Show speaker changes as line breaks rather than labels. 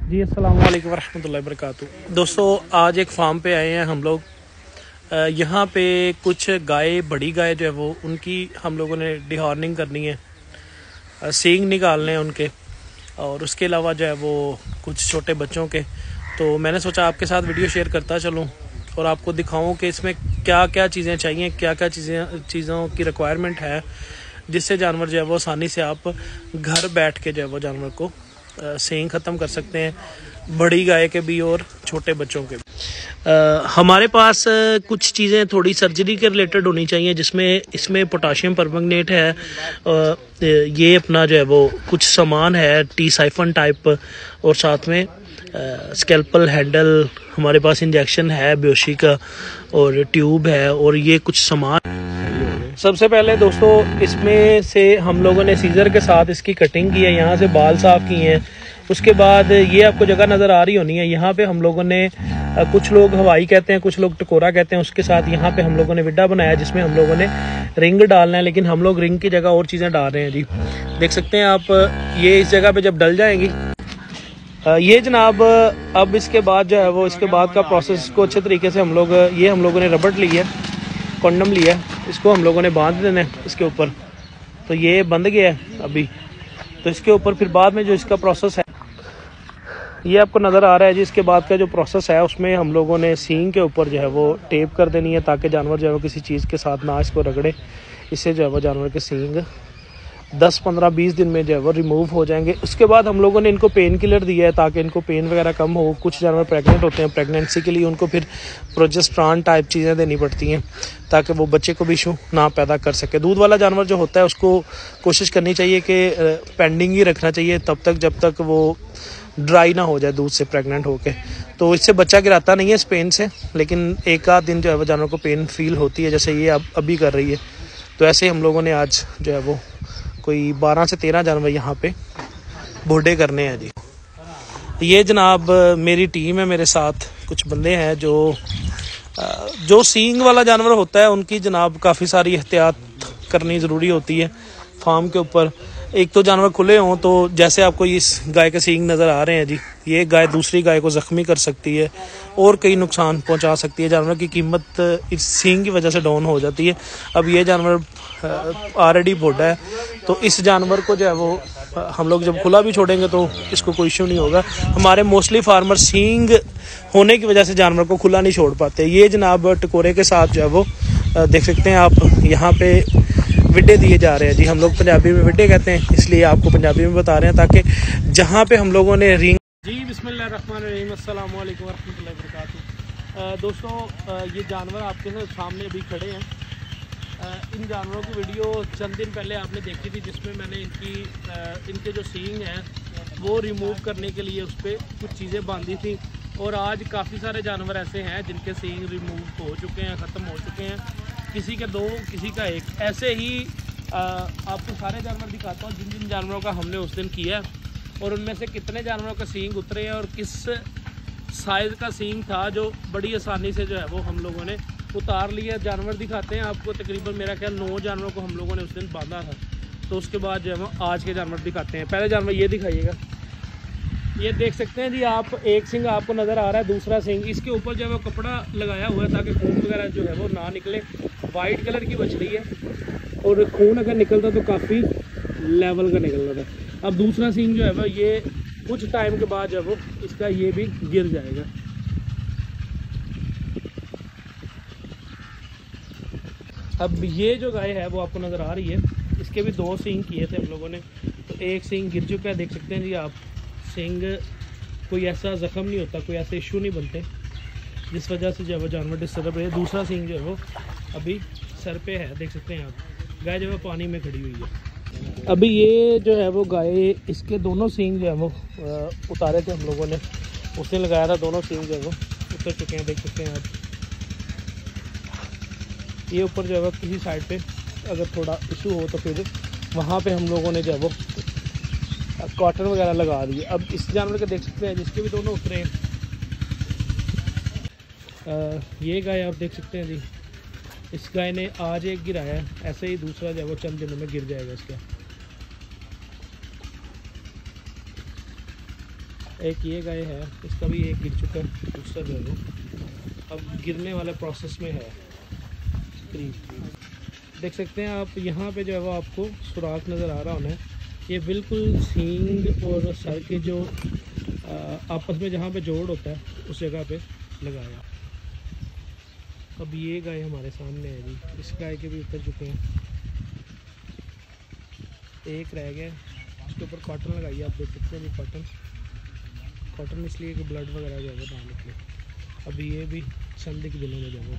जी अस्सलाम वालेकुम रहमतुल्लाहि वबरकातुहू। दोस्तों आज एक फार्म पे आए हैं हम लोग। यहाँ पे कुछ गाय, बड़ी गाय जो है वो उनकी हम लोगों ने डिहॉर्निंग करनी है, सींग निकालने हैं उनके, और उसके अलावा जो है वो कुछ छोटे बच्चों के। तो मैंने सोचा आपके साथ वीडियो शेयर करता चलूँ और आपको दिखाऊं कि इसमें क्या क्या चीज़ें चाहिए, क्या क्या चीज़ों की रिक्वायरमेंट है, जिससे जानवर जो है वो आसानी से आप घर बैठ के जो है वो जानवर को सींग ख़त्म कर सकते हैं, बड़ी गाय के भी और छोटे बच्चों के भी। हमारे पास कुछ चीज़ें थोड़ी सर्जरी के रिलेटेड होनी चाहिए, जिसमें इसमें पोटाशियम परमंगनेट है, ये अपना जो है वो कुछ सामान है टी साइफन टाइप, और साथ में स्कैल्पल हैंडल, हमारे पास इंजेक्शन है बेहोशी का, और ट्यूब है, और ये कुछ सामान। सबसे पहले दोस्तों इसमें से हम लोगों ने सीजर के साथ इसकी कटिंग की है, यहाँ से बाल साफ़ किए हैं। उसके बाद ये आपको जगह नज़र आ रही होनी है, यहाँ पे हम लोगों ने कुछ लोग हवाई कहते हैं, कुछ लोग टकोरा कहते हैं, उसके साथ यहाँ पे हम लोगों ने विड्डा बनाया जिसमें हम लोगों ने रिंग डालना है, लेकिन हम लोग रिंग की जगह और चीज़ें डाल रहे हैं जी। देख सकते हैं आप, ये इस जगह पर जब डल जाएंगी ये जनाब, अब इसके बाद जो है वो इसके बाद का प्रोसेस को अच्छे तरीके से हम लोगों ने रबड़ ली है, कंडम लिया है, इसको हम लोगों ने बांध देना है इसके ऊपर। तो ये बंध गया है अभी, तो इसके ऊपर फिर बाद में जो इसका प्रोसेस है ये आपको नज़र आ रहा है जी। इसके बाद का जो प्रोसेस है उसमें हम लोगों ने सींग के ऊपर जो है वो टेप कर देनी है, ताकि जानवर जो है वो किसी चीज़ के साथ ना इसको रगड़े। इससे जो है वो जानवर के सींग 10, 15, 20 दिन में जो है वो रिमूव हो जाएंगे। उसके बाद हम लोगों ने इनको पेन किलर दिया है ताकि इनको पेन वगैरह कम हो। कुछ जानवर प्रेग्नेंट होते हैं, प्रेगनेंसी के लिए उनको फिर प्रोजेस्टेरॉन टाइप चीज़ें देनी पड़ती हैं ताकि वो बच्चे को भी इशू ना पैदा कर सके। दूध वाला जानवर जो होता है उसको कोशिश करनी चाहिए कि पेंडिंग ही रखना चाहिए तब तक जब तक वो ड्राई ना हो जाए दूध से प्रेग्नेंट होके। तो इससे बच्चा गिराता नहीं है इस पेन से, लेकिन एक आध दिन जो है वो जानवर को पेन फील होती है, जैसे ये अब अभी कर रही है। तो ऐसे हम लोगों ने आज जो है वो कोई 12 से 13 जानवर यहाँ पे बोर्डे करने हैं जी। ये जनाब मेरी टीम है, मेरे साथ कुछ बंदे हैं जो सींग वाला जानवर होता है उनकी जनाब काफ़ी सारी एहतियात करनी ज़रूरी होती है फार्म के ऊपर। एक तो जानवर खुले हों, तो जैसे आपको इस गाय के सींग नज़र आ रहे हैं जी, ये गाय दूसरी गाय को ज़ख्मी कर सकती है और कई नुकसान पहुंचा सकती है। जानवर की कीमत इस सींग की वजह से डाउन हो जाती है। अब ये जानवर ऑलरेडी बोडा है, तो इस जानवर को जो है वो हम लोग जब खुला भी छोड़ेंगे तो इसको कोई इशू नहीं होगा। हमारे मोस्टली फार्मर सींग होने की वजह से जानवर को खुला नहीं छोड़ पाते। ये जनाब टकोरे के साथ जो है वो देख सकते हैं आप, यहाँ पे विड्डे दिए जा रहे हैं जी। हम लोग पंजाबी में विड्डे कहते हैं, इसलिए आपको पंजाबी में बता रहे हैं ताकि जहाँ पे हम लोगों ने रिंग जी। बिस्मिल्लाहिर्रहमानिर्रहीम, अस्सलाम वालेकुम रहमतुल्लाहि वबरकातुहू। दोस्तों ये जानवर आपके सामने अभी खड़े हैं। इन जानवरों की वीडियो चंद दिन पहले आपने देखी थी, जिसमें मैंने इनके जो सींग हैं वो रिमूव करने के लिए उस पर कुछ चीज़ें बांधी थी। और आज काफ़ी सारे जानवर ऐसे हैं जिनके सींग रिमूव हो चुके हैं, ख़त्म हो चुके हैं। किसी के 2, किसी का 1। ऐसे ही आपको सारे जानवर दिखाता हूँ जिन जिन जानवरों का हमने उस दिन किया, और उनमें से कितने जानवरों का सींग उतरे हैं और किस साइज़ का सींग था जो बड़ी आसानी से जो है वो हम लोगों ने उतार लिया। जानवर दिखाते हैं आपको, तकरीबन मेरा ख्याल 9 जानवरों को हम लोगों ने उस दिन बांधा था। तो उसके बाद जो है वो आज के जानवर दिखाते हैं। पहले जानवर ये दिखाइएगा, ये देख सकते हैं जी आप, एक सींग आपको नज़र आ रहा है, दूसरा सींग इसके ऊपर जो है वो कपड़ा लगाया हुआ है ताकि खून वगैरह जो है वो ना निकले। वाइट कलर की बछड़ी है और खून अगर निकलता तो काफ़ी लेवल का निकल रहा था। अब दूसरा सींग जो है वो ये कुछ टाइम के बाद जो है वो इसका ये भी गिर जाएगा। अब ये जो गाय है वो आपको नज़र आ रही है, इसके भी 2 सींग किए थे हम लोगों ने, तो एक सींग गिर चुका है। देख सकते हैं जी आप, सींग कोई ऐसा ज़ख्म नहीं होता, कोई ऐसे इशू नहीं बनते जिस वजह से जो है वो जानवर डिस्टर्ब है। दूसरा सींग जो है वो अभी सर पे है, देख सकते हैं आप। गाय जो है पानी में खड़ी हुई है। अभी ये जो है वो गाय, इसके दोनों सींग जो है वो उतारे थे हम लोगों ने, उसने लगाया था, दोनों सींग जो है वो उतर चुके हैं, देख सकते हैं आप। ये ऊपर जो है वो किसी साइड पे अगर थोड़ा इशू हो तो फिर वहाँ पे हम लोगों ने जो है वो कॉटन वगैरह लगा दिए। अब इस जानवर के देख सकते हैं जिसके भी दोनों उतरे हैं। ये गाय आप देख सकते हैं जी, इस गाय ने आज एक गिराया है, ऐसे ही दूसरा जो है वो चंद दिनों में गिर जाएगा इसका। एक ये गाय है, इसका भी एक गिर चुका है, दूसरा जो है वो अब गिरने वाले प्रोसेस में है करीब। देख सकते हैं आप यहाँ पे जो है वो आपको सुराख नज़र आ रहा होना है। ये बिल्कुल सींग और सर के जो आपस में जहाँ पे जोड़ होता है उस जगह पे लगाया। अब ये गाय हमारे सामने है जी, इस गाय के भी उतर चुके हैं, एक रह गया, उसके ऊपर कॉटन लगाइए। आप देख सकते हैं जी, कॉटन इसलिए कि ब्लड वगैरह जो है वो ना निकले। अभी ये भी सर्दी के दिनों में जो है वो